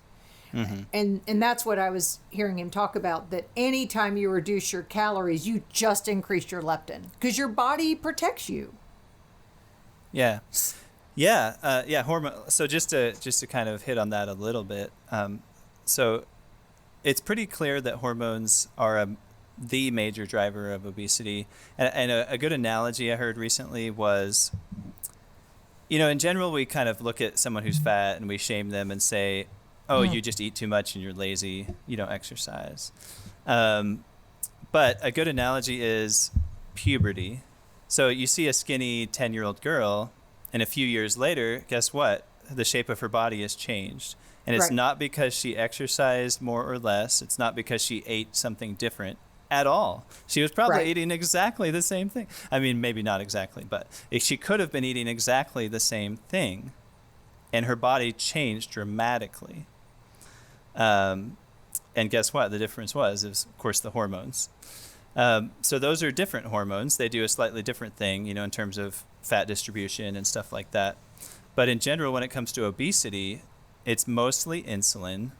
Mm-hmm. And that's what I was hearing him talk about, that anytime you reduce your calories, you just increase your leptin, because your body protects you. Yeah. Hormone. So just to kind of hit on that a little bit. So it's pretty clear that hormones are the major driver of obesity. And a good analogy I heard recently was, in general, we kind of look at someone who's fat and we shame them and say, oh, you just eat too much and you're lazy, you don't exercise. But a good analogy is puberty. So you see a skinny 10-year-old girl, and a few years later, guess what? The shape of her body has changed. And it's not because she exercised more or less. It's not because she ate something different at all. She was probably eating exactly the same thing. I mean, maybe not exactly, but she could have been eating exactly the same thing, and her body changed dramatically. And guess what? The difference was, of course, the hormones. So those are different hormones. They do a slightly different thing, in terms of fat distribution and stuff like that. But in general, when it comes to obesity, it's mostly insulin.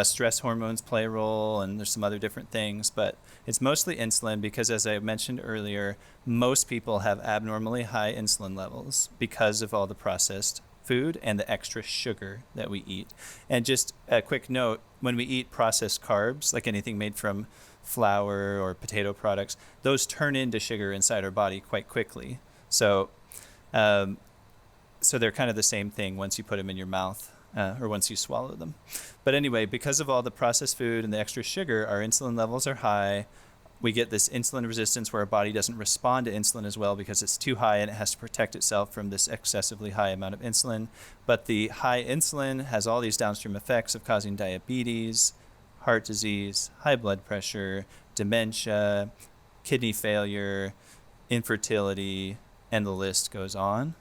Stress hormones play a role, and there's some other different things, but it's mostly insulin because, as I mentioned earlier, most people have abnormally high insulin levels because of all the processed food and the extra sugar that we eat. And just a quick note, when we eat processed carbs, like anything made from flour or potato products, those turn into sugar inside our body quite quickly. So they're kind of the same thing once you put them in your mouth. Or once you swallow them. But anyway, because of all the processed food and the extra sugar, our insulin levels are high. we get this insulin resistance where our body doesn't respond to insulin as well because it's too high and it has to protect itself from this excessively high amount of insulin. But the high insulin has all these downstream effects of causing diabetes, heart disease, high blood pressure, dementia, kidney failure, infertility, and the list goes on.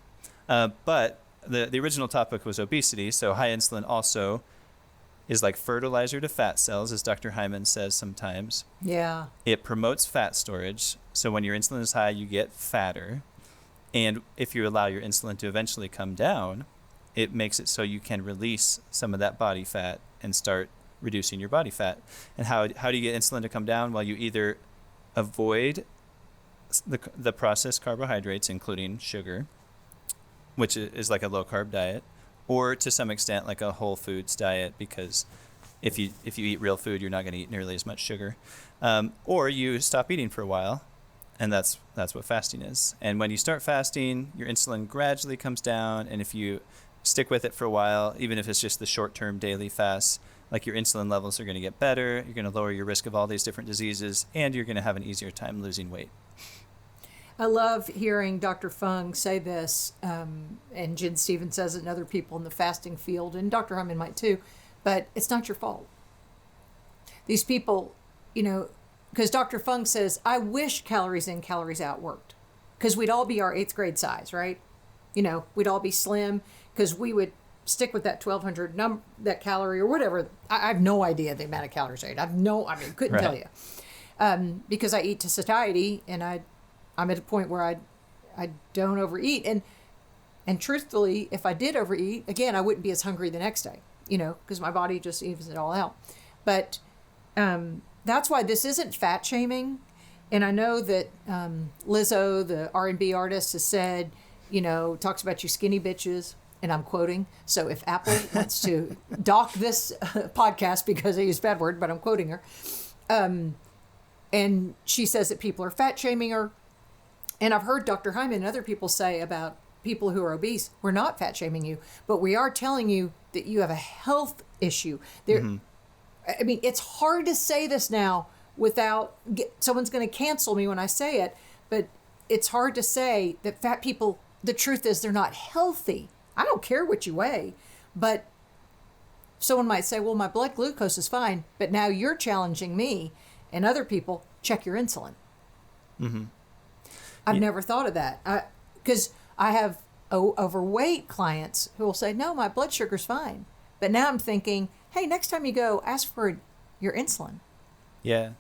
But the original topic was obesity, so high insulin also is like fertilizer to fat cells, as Dr. Hyman says sometimes. Yeah. It promotes fat storage. So when your insulin is high, you get fatter. And if you allow your insulin to eventually come down, it makes it so you can release some of that body fat and start reducing your body fat. And how do you get insulin to come down? Well, you either avoid the processed carbohydrates, including sugar, which is like a low-carb diet, or to some extent like a whole foods diet, because if you eat real food, you're not going to eat nearly as much sugar. Or you stop eating for a while, and that's what fasting is. And when you start fasting, your insulin gradually comes down, and if you stick with it for a while, even if it's just the short-term daily fast, like your insulin levels are going to get better, you're going to lower your risk of all these different diseases, and you're going to have an easier time losing weight. I love hearing Dr. Fung say this, and Jen Stevens says it, and other people in the fasting field, and Dr. Hyman might too, but it's not your fault. These people, because Dr. Fung says, I wish calories in, calories out worked, because we'd all be our 8th grade size, right? We'd all be slim, because we would stick with that 1,200 that calorie or whatever. I have no idea the amount of calories I eat. Couldn't Right. tell you. Because I eat to satiety, and I'm at a point where I don't overeat. And truthfully, if I did overeat, again, I wouldn't be as hungry the next day, because my body just evens it all out. But that's why this isn't fat shaming. And I know that Lizzo, the R&B artist, has said, talks about you skinny bitches. And I'm quoting. So if Apple wants to dock this podcast because I use a bad word, but I'm quoting her. And she says that people are fat shaming her. And I've heard Dr. Hyman and other people say about people who are obese, we're not fat shaming you, but we are telling you that you have a health issue. I mean, it's hard to say this now without someone's going to cancel me when I say it, but it's hard to say that fat people, the truth is they're not healthy. I don't care what you weigh, but someone might say, well, my blood glucose is fine, but now you're challenging me and other people, check your insulin. Mm-hmm. I've never thought of that, because I have overweight clients who will say, no, my blood sugar's fine. But now I'm thinking, hey, next time you go, ask for your insulin. Yeah.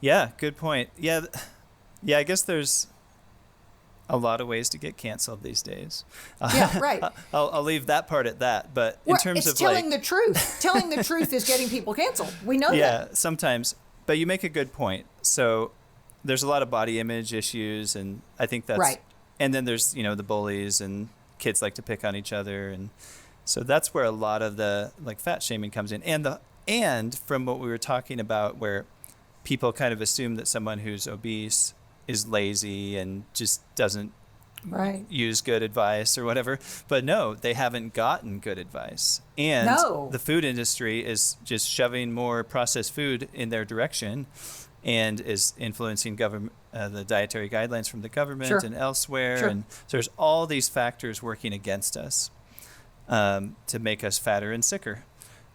Yeah, good point. Yeah, I guess there's a lot of ways to get canceled these days. Yeah, right. I'll leave that part at that. But in terms of telling the truth. Telling the truth is getting people canceled. We know that. Yeah, sometimes. But you make a good point. So there's a lot of body image issues, and I think that's right. And then there's the bullies, and kids like to pick on each other, and so that's where a lot of the fat shaming comes in. And from what we were talking about, where people kind of assume that someone who's obese is lazy and just doesn't use good advice or whatever. But no, they haven't gotten good advice. And the food industry is just shoving more processed food in their direction and is influencing the dietary guidelines from the government and elsewhere. Sure. And so there's all these factors working against us to make us fatter and sicker.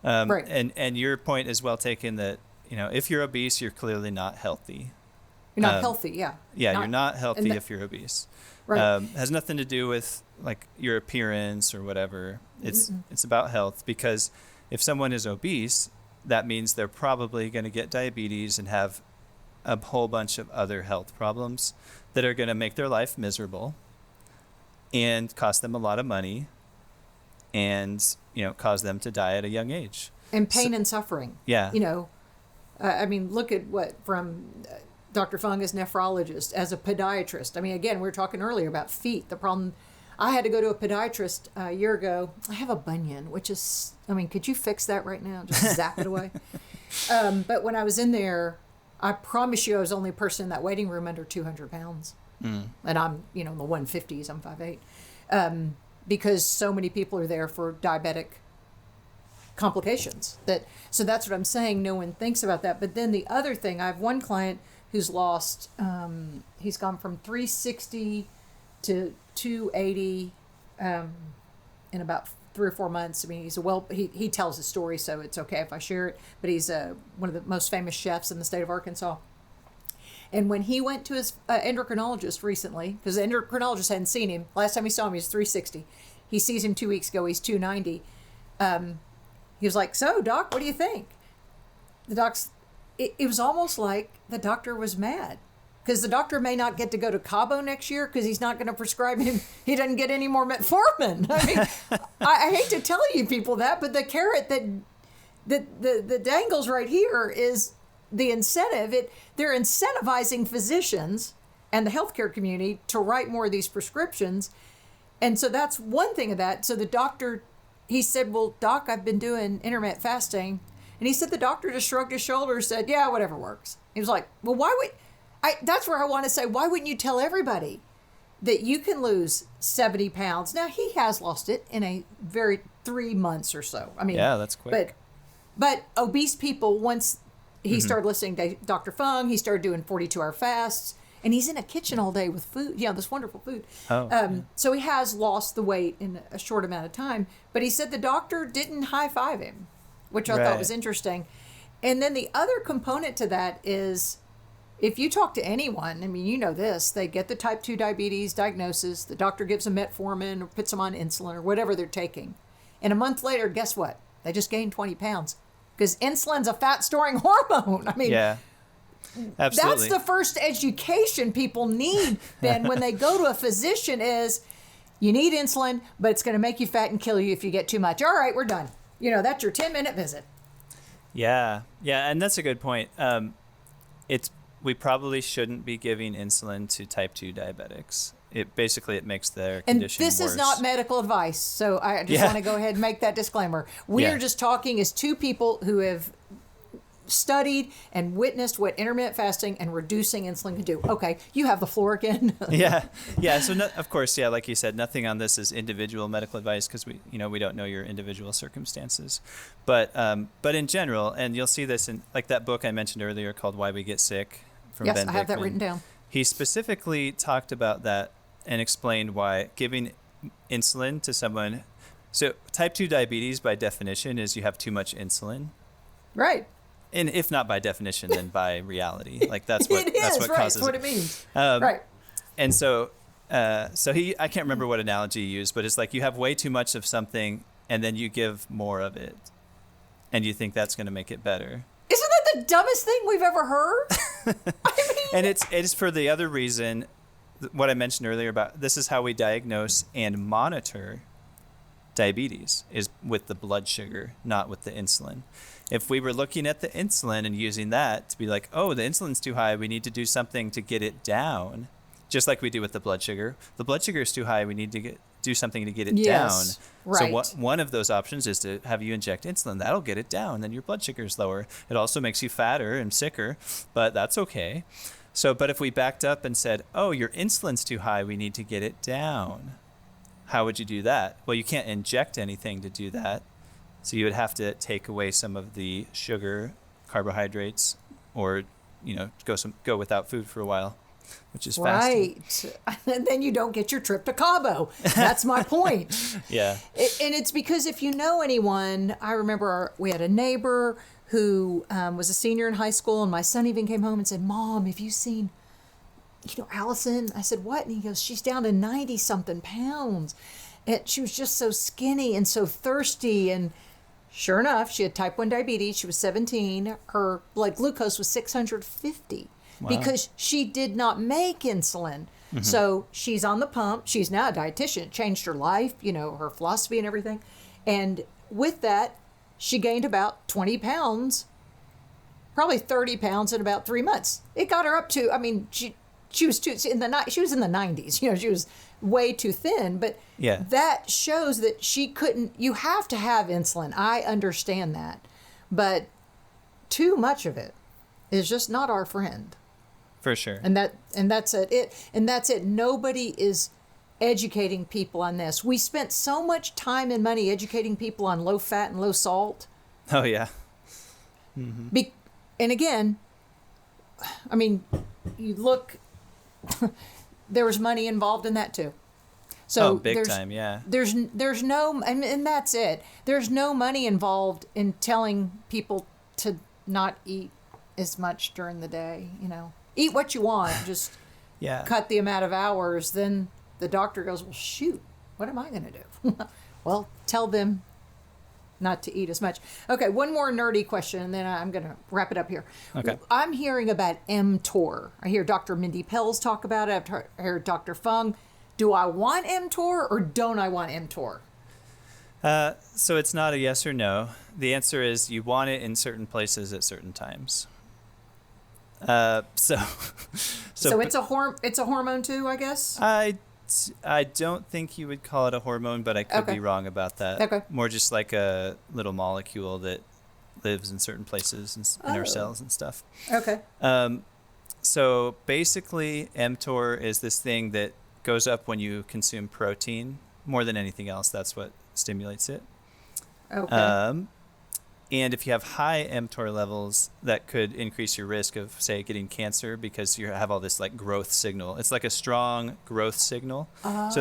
And your point is well taken that, if you're obese, you're clearly not healthy. You're not healthy, yeah. Yeah, you're not healthy if you're obese. Right. Has nothing to do with your appearance or whatever. It's about health, because if someone is obese, that means they're probably going to get diabetes and have a whole bunch of other health problems that are going to make their life miserable and cost them a lot of money and, cause them to die at a young age. And pain and suffering. Yeah. I mean, look at from Dr. Fung as nephrologist, as a podiatrist. I mean, again, we were talking earlier about feet. The problem, I had to go to a podiatrist a year ago. I have a bunion, which is, could you fix that right now? Just zap it away. But when I was in there, I promise you I was the only person in that waiting room under 200 pounds. And I'm, in the 150s, I'm 5'8". Because so many people are there for diabetic complications. So that's what I'm saying. No one thinks about that. But then the other thing, I have one client who's lost, he's gone from 360 to 280 in about 3 or 4 months. I mean, he tells his story, so it's okay if I share it. But he's one of the most famous chefs in the state of Arkansas. And when he went to his endocrinologist recently, because the endocrinologist hadn't seen him, last time he saw him, he was 360. He sees him 2 weeks ago, he's 290. He was like, "So, doc, what do you think?" It was almost like the doctor was mad. Because the doctor may not get to go to Cabo next year because he's not going to prescribe him. He doesn't get any more metformin. I mean, I hate to tell you people that, but the carrot that dangles right here is the incentive. They're incentivizing physicians and the healthcare community to write more of these prescriptions. And so that's one thing of that. So the doctor, he said, "Well, doc, I've been doing intermittent fasting." And he said the doctor just shrugged his shoulders, said, "Yeah, whatever works." He was like, "Well, why would..." That's where I want to say, why wouldn't you tell everybody that you can lose 70 pounds? Now, he has lost it in a 3 months or so. I mean, yeah, that's quick. But obese people, once he started listening to Dr. Fung, he started doing 42-hour fasts, and he's in a kitchen all day with food, this wonderful food. So he has lost the weight in a short amount of time. But he said the doctor didn't high-five him, which I thought was interesting. And then the other component to that is, if you talk to anyone, I mean, you know this, they get the type 2 diabetes diagnosis, the doctor gives them metformin or puts them on insulin or whatever they're taking. And a month later, guess what? They just gained 20 pounds because insulin's a fat-storing hormone. I mean, yeah, absolutely. That's the first education people need then when they go to a physician is, you need insulin, but it's going to make you fat and kill you if you get too much. All right, we're done. That's your 10-minute visit. Yeah, and that's a good point. We probably shouldn't be giving insulin to type 2 diabetics. It makes their condition worse. And this is not medical advice, so I just want to go ahead and make that disclaimer. We are just talking as two people who have studied and witnessed what intermittent fasting and reducing insulin can do. Okay, you have the floor again. Yeah. So of course, like you said, nothing on this is individual medical advice because we don't know your individual circumstances, but in general, and you'll see this in like that book I mentioned earlier called Why We Get Sick from Ben Bickman. Yes, I have that written down. He specifically talked about that and explained why giving insulin to someone. So type 2 diabetes by definition is you have too much insulin. Right. And if not by definition, then by reality. Like that's what causes That's what it means. Right. And so I can't remember what analogy he used, but it's like you have way too much of something and then you give more of it and you think that's going to make it better. Isn't that the dumbest thing we've ever heard? And it's for the other reason, what I mentioned earlier about this is how we diagnose and monitor diabetes is with the blood sugar, not with the insulin. If we were looking at the insulin and using that to be like, oh, the insulin's too high, we need to do something to get it down, just like we do with the blood sugar. The blood sugar is too high, we need to do something to get it down. Right. So one of those options is to have you inject insulin. That'll get it down, then your blood sugar is lower. It also makes you fatter and sicker, but that's okay. So, but if we backed up and said, oh, your insulin's too high, we need to get it down, how would you do that? Well, you can't inject anything to do that. So you would have to take away some of the sugar, carbohydrates, or go without food for a while, which is fasting. Right. And then you don't get your trip to Cabo. That's my point. Yeah. And it's because if you know anyone, I remember we had a neighbor who was a senior in high school, and my son even came home and said, "Mom, have you seen, Allison?" I said, "What?" And he goes, "She's down to 90-something pounds. And she was just so skinny and so thirsty." And sure enough, she had type 1 diabetes. She was 17. Her blood glucose was 650 because she did not make insulin. Mm-hmm. So she's on the pump. She's now a dietitian. It changed her life, her philosophy and everything. And with that, she gained about 20 pounds, probably 30 pounds in about 3 months. It got her up to, she was in the 90s. She was way too thin, but that shows that she couldn't. You have to have insulin. I understand that, but too much of it is just not our friend. For sure. And that's it. And that's it. Nobody is educating people on this. We spent so much time and money educating people on low fat and low salt. Oh, yeah. And again, I mean, you look, there was money involved in that too. So big time, yeah. There's no, and that's it. There's no money involved in telling people to not eat as much during the day, Eat what you want, just cut the amount of hours. Then the doctor goes, well, shoot, what am I going to do? Well, tell them not to eat as much. Okay, one more nerdy question, and then I'm going to wrap it up here. Okay. I'm hearing about MTOR. I hear Dr. Mindy Pelz talk about it. I've heard Dr. Fung. Do I want MTOR or don't I want MTOR? So it's not a yes or no. The answer is you want it in certain places at certain times. So it's a hormone too, I guess? I don't think you would call it a hormone, but I could be wrong about that. Okay. More just like a little molecule that lives in certain places in our cells and stuff. Okay. So basically, mTOR is this thing that goes up when you consume protein. More than anything else, that's what stimulates it. Okay. And if you have high mTOR levels, that could increase your risk of, say, getting cancer because you have all this like growth signal. It's like a strong growth signal. Oh.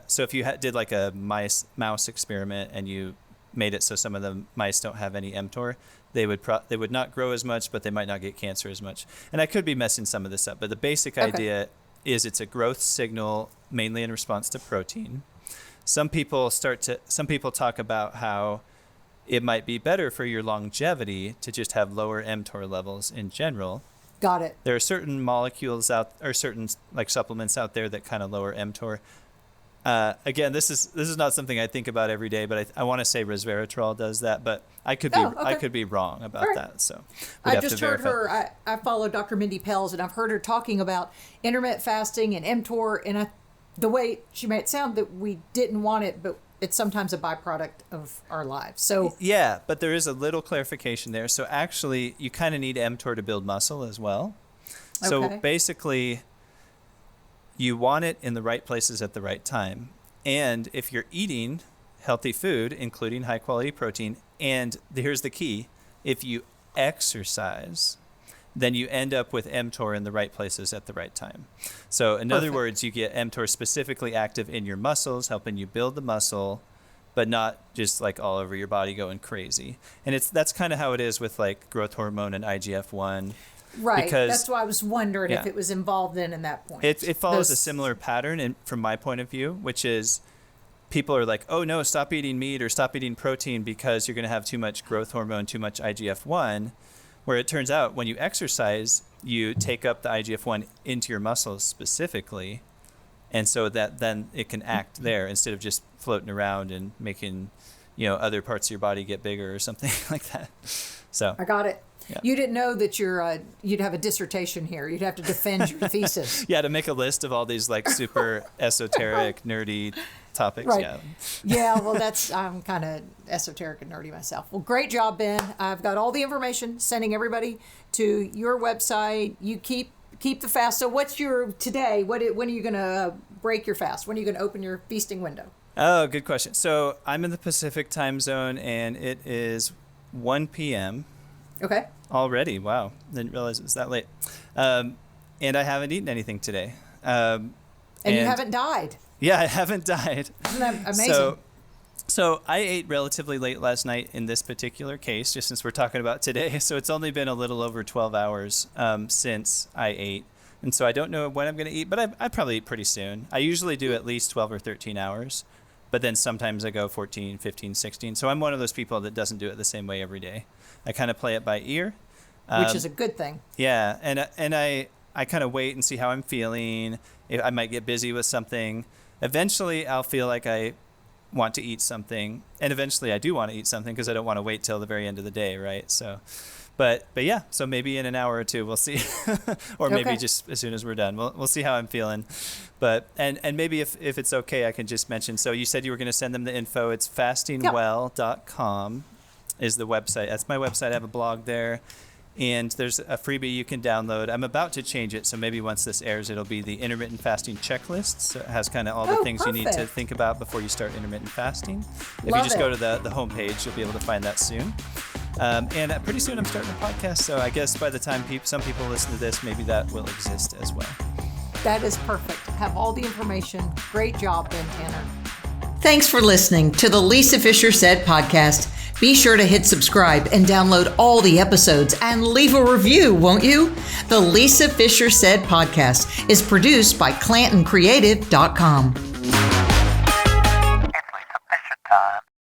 So if you did like a mouse experiment and you made it so some of the mice don't have any mTOR, they would not grow as much, but they might not get cancer as much. And I could be messing some of this up, but the basic idea is it's a growth signal mainly in response to protein. Some people talk about how it might be better for your longevity to just have lower mTOR levels in general. Got it. There are certain molecules certain like supplements out there that kind of lower mTOR. Again, this is not something I think about every day, but I want to say resveratrol does that, but I could be wrong about that. So I just heard her. I follow Dr. Mindy Pelz, and I've heard her talking about intermittent fasting and mTOR, and the way she made it sound that we didn't want it, but it's sometimes a byproduct of our lives. So yeah, but there is a little clarification there. So actually, you kind of need mTOR to build muscle as well. So basically, you want it in the right places at the right time. And if you're eating healthy food, including high quality protein, and here's the key, if you exercise, then you end up with mTOR in the right places at the right time. So in other words, you get mTOR specifically active in your muscles, helping you build the muscle, but not just like all over your body going crazy. And that's kind of how it is with like growth hormone and IGF-1. Right. Because, that's why I was wondering if it was involved in that point. It follows a similar pattern and from my point of view, which is people are like, oh no, stop eating meat or stop eating protein because you're going to have too much growth hormone, too much IGF-1. Where it turns out when you exercise, you take up the IGF-1 into your muscles specifically. And so that then it can act there instead of just floating around and making, other parts of your body get bigger or something like that. So I got it. Yeah. You didn't know that you'd have a dissertation here. You'd have to defend your thesis. Yeah, to make a list of all these like super esoteric, nerdy topics. Right. Yeah. Yeah, well, I'm kind of esoteric and nerdy myself. Well, great job, Ben. I've got all the information, sending everybody to your website. You keep the fast. So what's today? When are you going to break your fast? When are you going to open your feasting window? Oh, good question. So I'm in the Pacific time zone and it is 1 p.m. Okay. Already. Wow. Didn't realize it was that late. And I haven't eaten anything today. And you haven't died. Yeah, I haven't died. Isn't that amazing? So I ate relatively late last night in this particular case, just since we're talking about today. So it's only been a little over 12 hours since I ate. And so I don't know when I'm going to eat, but I probably eat pretty soon. I usually do at least 12 or 13 hours, but then sometimes I go 14, 15, 16. So I'm one of those people that doesn't do it the same way every day. I kind of play it by ear. Which is a good thing. Yeah, and I kind of wait and see how I'm feeling. I might get busy with something. Eventually, I'll feel like I want to eat something, and eventually I do want to eat something because I don't want to wait till the very end of the day, right? So, but yeah, so maybe in an hour or two we'll see, or maybe just as soon as we're done, we'll see how I'm feeling. But and maybe if it's okay, I can just mention. So you said you were going to send them the info. It's fastingwell.com is the website. That's my website. I have a blog there. And there's a freebie you can download. I'm about to change it, so maybe once this airs, it'll be the intermittent fasting checklist. So it has kind of all the things you need to think about before you start intermittent fasting. If you just go to the homepage, you'll be able to find that soon. And pretty soon I'm starting a podcast, so I guess by the time some people listen to this, maybe that will exist as well. That is perfect. Have all the information. Great job, Ben Tanner. Thanks for listening to the Lisa Fisher Said podcast. Be sure to hit subscribe and download all the episodes and leave a review, won't you? The Lisa Fisher Said podcast is produced by ClantonCreative.com. It's Lisa Fisher time.